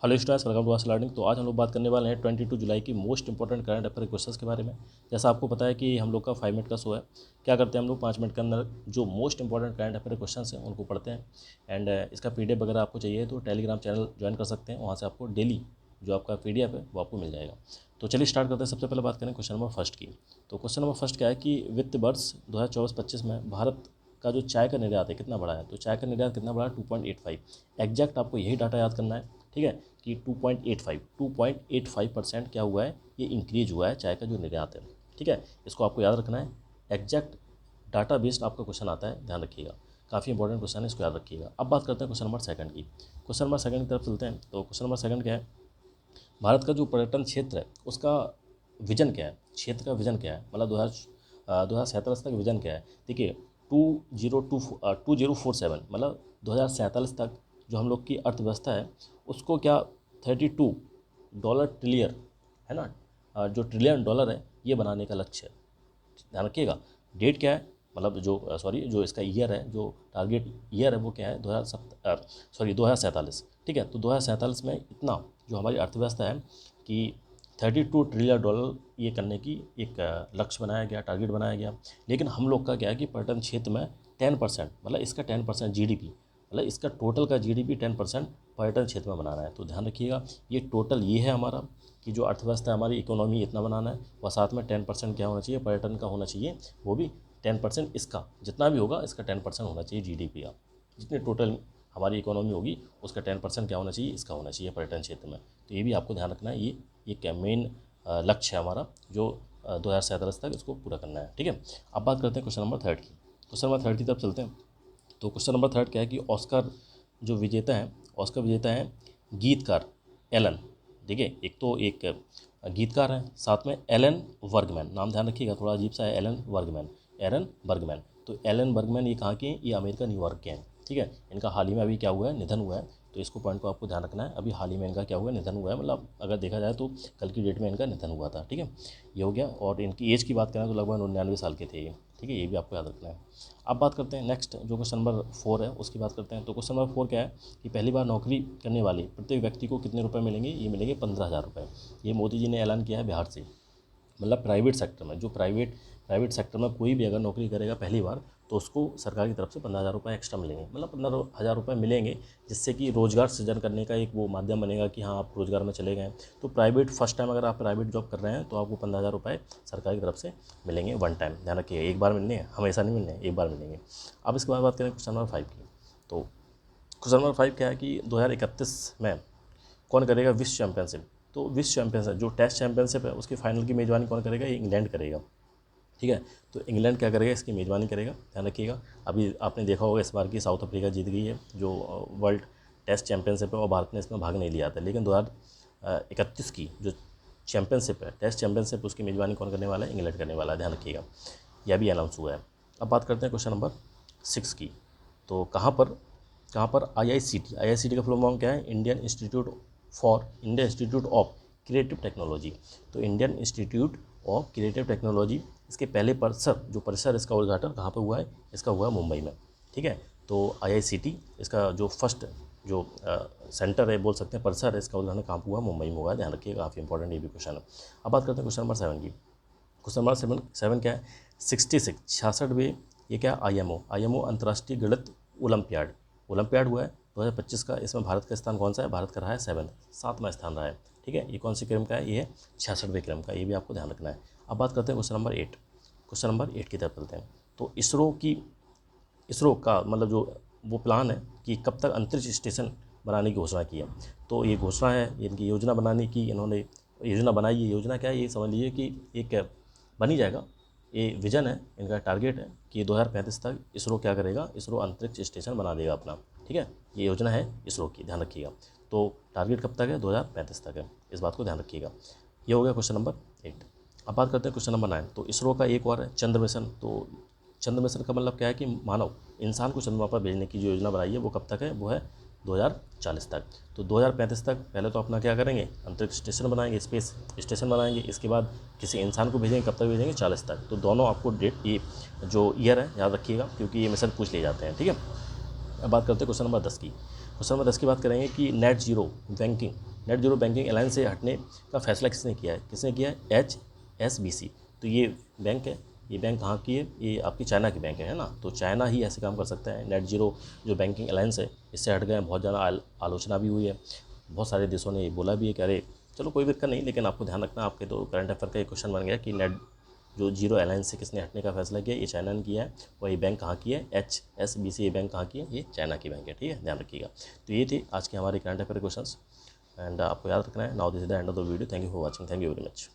Hello students, welcome to our learning. तो आज हम लोग बात करने वाले हैं 22 जुलाई की most important current affair questions के बारे में। जैसा आपको पता है कि हम लोग का 5 मिनट का शो है। क्या करते हैं हम लोग 5 मिनट के अंदर जो most important current affair questions हैं उनको पढ़ते हैं। एंड इसका पीडीएफ वगैरह आपको चाहिए तो टेलीग्राम चैनल ज्वाइन कर सकते हैं, वहाँ से आपको डेली जो आपका पीडीएफ है वो आपको मिल जाएगा। तो चलिए स्टार्ट करते हैं। सबसे पहले बात करें क्वेश्चन नंबर फर्स्ट की। तो क्वेश्चन नंबर फर्स्ट क्या है कि वित्त वर्ष 2024-25 में भारत का जो चाय का निर्यात है कितना बढ़ा है। तो चाय का निर्यात कितना बढ़ा है? 2.85। एग्जैक्ट आपको यही डाटा याद करना है, ठीक है, कि 2.85% क्या हुआ है, ये इंक्रीज हुआ है चाय का जो निर्यात है, ठीक है। इसको आपको याद रखना है। एग्जैक्ट डाटा बेस्ड आपका क्वेश्चन आता है, ध्यान रखिएगा। काफ़ी इंपॉर्टेंट क्वेश्चन है, इसको याद रखिएगा। अब बात करते हैं क्वेश्चन नंबर सेकंड की। क्वेश्चन नंबर सेकंड की तरफ चलते हैं। तो क्वेश्चन नंबर सेकंड क्या है, भारत का जो पर्यटन क्षेत्र है उसका विजन क्या है, क्षेत्र का विजन क्या है, मतलब 2047 तक विजन क्या है। देखिए 2047 मतलब 2047 तक जो हम लोग की अर्थव्यवस्था है उसको क्या 32 ट्रिलियन है ना, जो ट्रिलियन डॉलर है ये बनाने का लक्ष्य है। ध्यान रखिएगा। डेट क्या है, मतलब जो इसका ईयर है, जो टारगेट ईयर है वो क्या है, 2047, ठीक है। तो 2047 में इतना जो हमारी अर्थव्यवस्था है कि 32 ट्रिलियन डॉलर ये करने की एक लक्ष्य बनाया गया, टारगेट बनाया गया। लेकिन हम लोग का क्या है कि पर्यटन क्षेत्र में 10%, मतलब इसका 10% जीडीपी, मतलब इसका टोटल का जीडीपी 10% पर्यटन क्षेत्र में बनाना है। तो ध्यान रखिएगा, ये टोटल ये है हमारा कि जो अर्थव्यवस्था है हमारी, इकोनॉमी इतना बनाना है, और साथ में 10% क्या होना चाहिए, पर्यटन का होना चाहिए, वो भी 10%। इसका जितना भी होगा इसका 10% होना चाहिए जीडीपी का। जितनी टोटल हमारी इकोनॉमी होगी उसका 10% क्या होना चाहिए, इसका होना चाहिए पर्यटन क्षेत्र में। तो ये भी आपको ध्यान रखना है। ये क्या मेन लक्ष्य है हमारा, जो 2047 तक इसको पूरा करना है, ठीक है। अब बात करते हैं क्वेश्चन नंबर थर्ड की। क्वेश्चन नंबर थर्ड की तरफ चलते हैं। तो क्वेश्चन नंबर थर्ड क्या है कि ऑस्कर जो विजेता हैं, ऑस्कर विजेता हैं गीतकार एलन। देखिए एक गीतकार हैं, साथ में एलन वर्गमैन, नाम ध्यान रखिएगा, थोड़ा अजीब सा है, एलन बर्गमैन। तो एलन बर्गमैन ये कहाँ के हैं, ये अमेरिका न्यूयॉर्क के हैं, ठीक है। इनका हाल ही में अभी क्या हुआ है, निधन हुआ है। तो इसको पॉइंट को आपको ध्यान रखना है। अभी हाल ही में इनका क्या हुआ है, निधन हुआ है, मतलब अगर देखा जाए तो कल की डेट में इनका निधन हुआ था, ठीक है। ये हो गया। और इनकी एज की बात करें तो लगभग 99 साल के थे ये, ठीक है। ये भी आपको याद रखना है। अब बात करते हैं नेक्स्ट, जो क्वेश्चन नंबर 4 है उसकी बात करते हैं। तो क्वेश्चन नंबर 4 क्या है कि पहली बार नौकरी करने वाले प्रत्येक व्यक्ति को कितने रुपए मिलेंगे, ये मिलेंगे 15,000 रुपये। ये मोदी जी ने ऐलान किया है बिहार से। मतलब प्राइवेट सेक्टर में, जो प्राइवेट सेक्टर में कोई भी अगर नौकरी करेगा पहली बार तो उसको सरकार की तरफ से 15,000 रुपये एक्स्ट्रा मिलेंगे, मतलब 15,000 रुपये मिलेंगे, जिससे कि रोज़गार सृजन करने का एक वो माध्यम बनेगा कि हाँ आप रोज़गार में चले गए। तो प्राइवेट फर्स्ट टाइम अगर आप प्राइवेट जॉब कर रहे हैं तो आपको 15,000 रुपये सरकार की तरफ से मिलेंगे वन टाइम। ध्यान रखिए, एक बार मिलने हैं, हमेशा नहीं मिलने, एक बार मिलेंगे। अब इसके बाद बात करें क्वेश्चन नंबर 5 की। तो क्वेश्चन नंबर 5 क्या है कि 2031 में कौन करेगा विश्व चैंपियनशिप। तो विश्व चैंपियनशिप जो टेस्ट चैंपियनशिप है उसकी फाइनल की मेज़बानी कौन करेगा, ये इंग्लैंड करेगा, ठीक है। तो इंग्लैंड क्या करेगा, इसकी मेज़बानी करेगा, ध्यान रखिएगा। अभी आपने देखा होगा इस बार की साउथ अफ्रीका जीत गई है जो वर्ल्ड टेस्ट चैंपियनशिप है, और भारत ने इसमें भाग नहीं लिया था। लेकिन 2031 की जो चैंपियनशिप है, टेस्ट चैंपियनशिप, उसकी मेज़बानी कौन करने वाला है, इंग्लैंड करने वाला है, ध्यान रखिएगा। यह भी अनाउंस हुआ है। अब बात करते हैं क्वेश्चन नंबर 6 की। तो कहाँ पर IICT का फुल फॉर्म क्या है, Indian Institute of Creative Technology. तो Indian Institute of Creative Technology, इसके पहले परिसर इसका उद्घाटन कहाँ पर हुआ है, इसका हुआ है मुंबई में, ठीक है। तो IICT इसका जो फर्स्ट जो सेंटर है, बोल सकते हैं परिसर है, इसका उद्घाटन कहाँ पर हुआ, मुंबई में हुआ है, ध्यान रखिएगा, काफ़ी इंपॉर्टेंट ये भी क्वेश्चन है। अब बात करते हैं क्वेश्चन नंबर 7 की। क्वेश्चन नंबर 7 क्या है, 66वें ये क्या, IMO अंतर्राष्ट्रीय गणित ओलंपियाड हुआ है 2025 का। इसमें भारत का स्थान कौन सा है, भारत का रहा है 7वां स्थान रहा है, ठीक है। ये कौन सी क्रम का है, ये है 66वें क्रम का, ये भी आपको ध्यान रखना है। अब बात करते हैं क्वेश्चन नंबर 8 की तरफ चलते हैं। तो इसरो का मतलब जो वो प्लान है कि कब तक अंतरिक्ष स्टेशन बनाने की घोषणा की है। तो ये घोषणा है, इनकी योजना बनाने की, इन्होंने योजना बनाई है। योजना क्या है, ये समझ लीजिए कि एक बन ही जाएगा, ये विजन है, इनका टारगेट है कि 2035 तक इसरो क्या करेगा, इसरो अंतरिक्ष स्टेशन बना देगा अपना, ठीक है। ये योजना है इसरो की, ध्यान रखिएगा। तो टारगेट कब तक है, 2035 तक है, इस बात को ध्यान रखिएगा। ये हो गया क्वेश्चन नंबर 8। अब बात करते हैं क्वेश्चन नंबर 9। तो इसरो का एक और है चंद्र मिशन। तो चंद्र मिशन का मतलब क्या है कि मानव इंसान को चंद्रमा पर भेजने की जो योजना बनाई है वो कब तक है, वो है 2040 तक। तो 2035 तक पहले तो अपना क्या करेंगे, अंतरिक्ष स्टेशन बनाएंगे, स्पेस स्टेशन बनाएंगे। इसके बाद किसी इंसान को भेजेंगे, कब तक भेजेंगे, 40 तक। तो दोनों आपको डेट, ये जो ईयर है याद रखिएगा, क्योंकि ये मिशन पूछ लिए जाते हैं, ठीक है। अब बात करते हैं क्वेश्चन नंबर 10 की। क्वेश्चन नंबर 10 की बात करेंगे कि net zero banking net zero banking alliance से हटने का फैसला किसने किया है? किसने किया है? HSBC। तो ये बैंक है, ये बैंक कहाँ की है? ये आपकी चाइना की बैंक है ना। तो चाइना ही ऐसे काम कर सकता है। नेट जीरो जो बैंकिंग अलायंस है इससे हट गए हैं, बहुत ज़्यादा आलोचना भी हुई है, बहुत सारे देशों ने ये बोला भी है कि अरे चलो कोई दिक्कत नहीं, लेकिन आपको ध्यान रखना, आपके तो करंट अफेयर का एक क्वेश्चन बन गया कि नेट जो जीरो अलायंस से किसने हटने का फैसला किया? ये चाइना ने किया है। और ये बैंक कहाँ की है? HSBC ये बैंक कहाँ की है? ये चाइना की बैंक है। ठीक है, ध्यान रखिएगा। तो ये थे आज के हमारे करंट अफेयर क्वेश्चन, एंड आपको याद रखना है। Now this is the end of the video. Thank you for watching. Thank you very much.